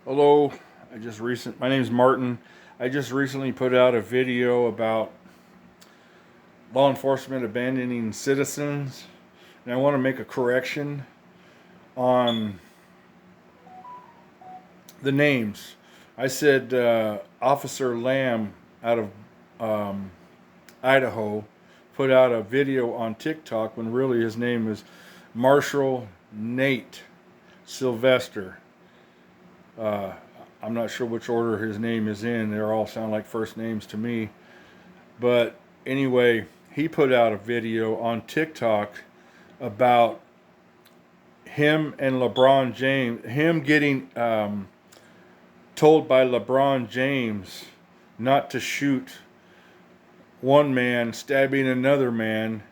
Hello, my name's Martin. I just recently put out a video about law enforcement abandoning citizens, and I want to make a correction on the names. I said Officer Lamb out of um, Idaho put out a video on TikTok when really his name is Marshall Nate Sylvester. Uh, I'm not sure which order his name is in. They all sound like first names to me. But anyway, he put out a video on TikTok about him and LeBron James, him getting told by LeBron James not to shoot one man stabbing another man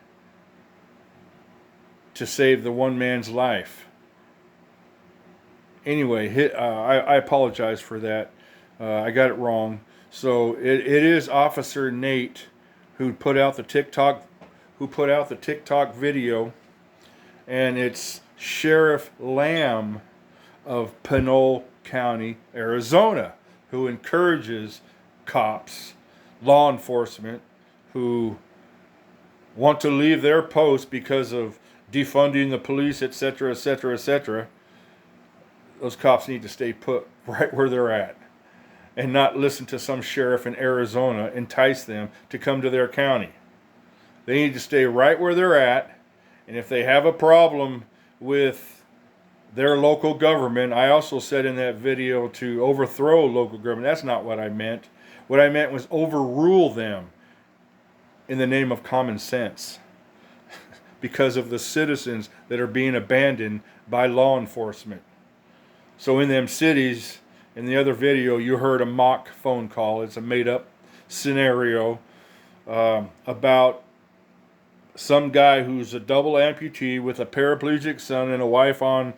to save the one man's life. Anyway, I apologize for that. I got it wrong. So it is Officer Nate who put out the TikTok video, and it's Sheriff Lamb of Pinal County, Arizona, who encourages cops, law enforcement, who want to leave their post because of defunding the police, etc., etc., etc. Those cops need to stay put right where they're at and not listen to some sheriff in Arizona entice them to come to their county. They need to stay right where they're at, and if they have a problem with their local government, I also said in that video to overthrow local government. That's not what I meant. What I meant was overrule them in the name of common sense because of the citizens that are being abandoned by law enforcement. So in them cities, in the other video, you heard a mock phone call. It's a made-up scenario about some guy who's a double amputee with a paraplegic son and a wife on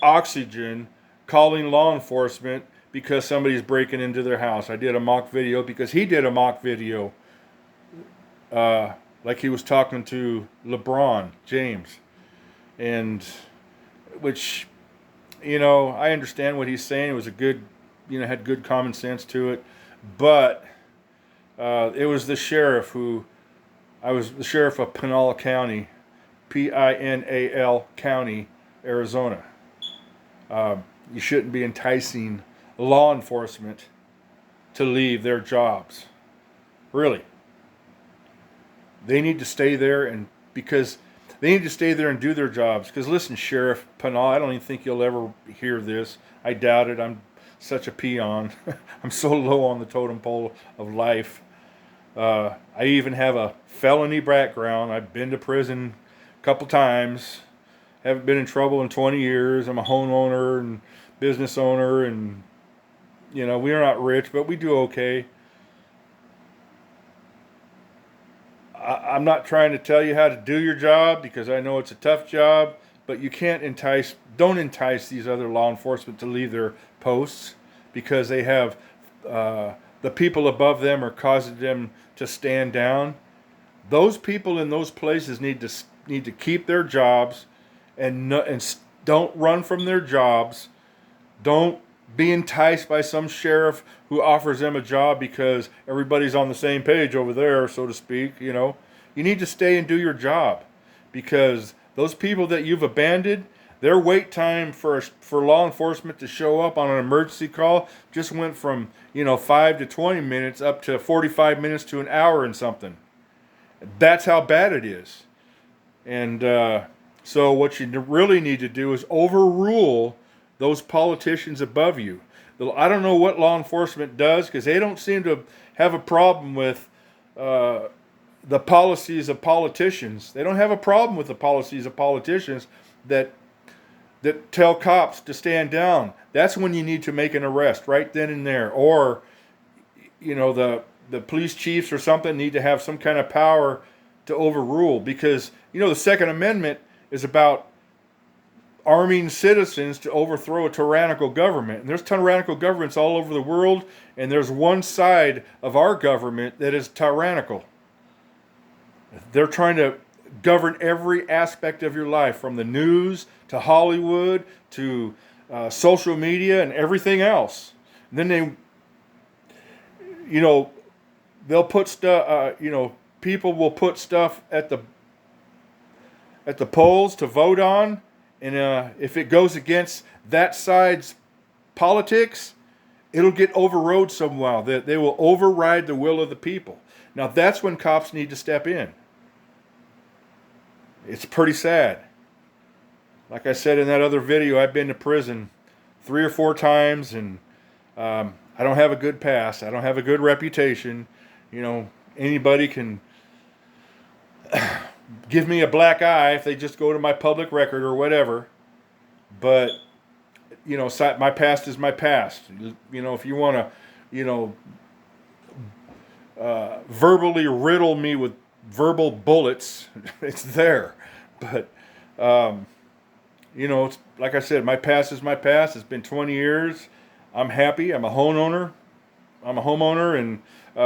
oxygen calling law enforcement because somebody's breaking into their house. I did a mock video because he did a mock video like he was talking to LeBron James, and which, I understand what he's saying. It was a good, had good common sense to it. But it was the sheriff I was the sheriff of Pinal County, Pinal County, Arizona. You shouldn't be enticing law enforcement to leave their jobs. Really. They need to stay there because they need to stay there and do their jobs. Because listen, Sheriff Pinal, I don't even think you'll ever hear this. I doubt it. I'm such a peon. I'm so low on the totem pole of life. I even have a felony background. I've been to prison a couple times. Haven't been in trouble in 20 years. I'm a homeowner and business owner, and we're not rich, but we do okay. I'm not trying to tell you how to do your job because I know it's a tough job, but you don't entice these other law enforcement to leave their posts because they have, the people above them are causing them to stand down. Those people in those places need to keep their jobs and don't run from their jobs. Don't be enticed by some sheriff who offers them a job because everybody's on the same page over there, so to speak. You need to stay and do your job because those people that you've abandoned, their wait time for law enforcement to show up on an emergency call just went from 5 to 20 minutes up to 45 minutes to an hour and something. That's how bad it is. And so what you really need to do is overrule those politicians above you. I don't know what law enforcement does because they don't seem to have a problem with the policies of politicians. They don't have a problem with the policies of politicians that tell cops to stand down. That's when you need to make an arrest right then and there. Or, the police chiefs or something need to have some kind of power to overrule because, the Second Amendment is about arming citizens to overthrow a tyrannical government. And there's tyrannical governments all over the world, and there's one side of our government that is tyrannical. They're trying to govern every aspect of your life, from the news to Hollywood to social media and everything else. And then they, you know, they'll put stuff. People will put stuff at the polls to vote on, and if it goes against that side's politics, it'll get overrode somehow. They will override the will of the people. Now that's when cops need to step in. It's pretty sad. Like I said in that other video, I've been to prison 3 or 4 times, and I don't have a good past. I don't have a good reputation. Anybody can give me a black eye if they just go to my public record or whatever. But, my past is my past. If you want to, verbally riddle me with verbal bullets, it's there. But, like I said, my past is my past. It's been 20 years. I'm happy. I'm a homeowner. And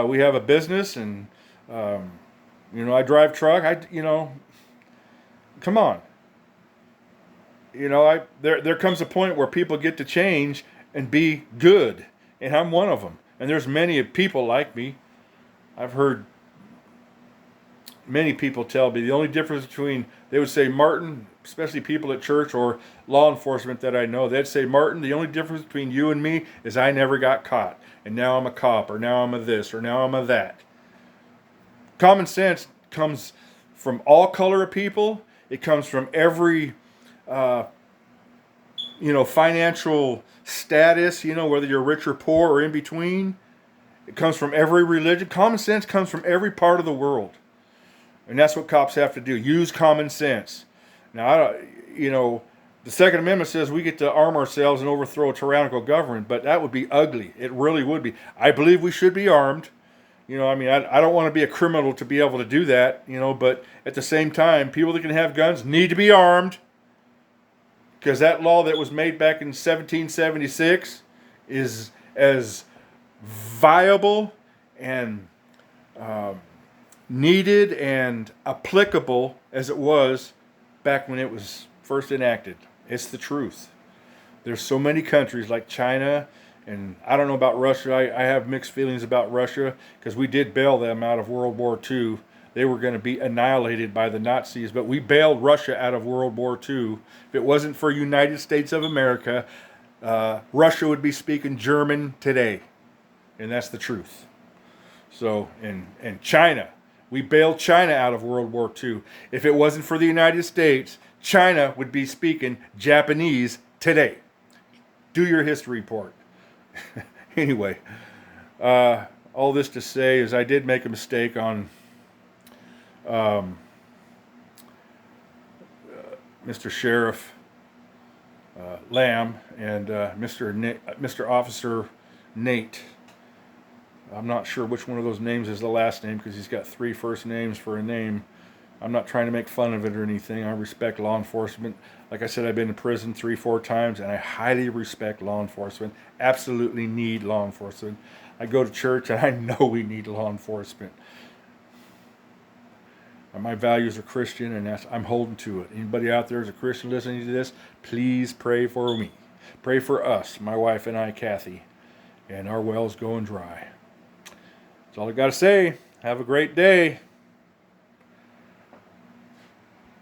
we have a business, and I drive truck. Come on. There comes a point where people get to change and be good, and I'm one of them. And there's many people like me. I've heard many people tell me the only difference between, they would say, Martin, especially people at church or law enforcement that I know, they'd say, Martin, the only difference between you and me is I never got caught, and now I'm a cop, or now I'm a this, or now I'm a that. Common sense comes from all color of people. It comes from every financial status, whether you're rich or poor or in between. It comes from every religion. Common sense comes from every part of the world. And that's what cops have to do. Use common sense. Now, the Second Amendment says we get to arm ourselves and overthrow a tyrannical government, but that would be ugly. It really would be. I believe we should be armed. I don't want to be a criminal to be able to do that, but at the same time, people that can have guns need to be armed, because that law that was made back in 1776 is as viable and needed and applicable as it was back when it was first enacted. It's the truth. There's so many countries like China, and I don't know about Russia. I have mixed feelings about Russia, because we did bail them out of World War II. They were going to be annihilated by the Nazis, but we bailed Russia out of World War II. If it wasn't for United States of America, Russia would be speaking German today, and that's the truth. So, and China, we bailed China out of World War II. If it wasn't for the United States, China would be speaking Japanese today. Do your history report. Anyway, all this to say is I did make a mistake on Mr. Sheriff Lamb and Mr. Officer Nate. I'm not sure which one of those names is the last name, because he's got 3 first names for a name. I'm not trying to make fun of it or anything. I respect law enforcement. Like I said, I've been to prison 3, 4 times, and I highly respect law enforcement. Absolutely need law enforcement. I go to church, and I know we need law enforcement. And my values are Christian, and I'm holding to it. Anybody out there is a Christian listening to this, please pray for me. Pray for us, my wife and I, Kathy, and our well's going dry. That's all I got to say. Have a great day.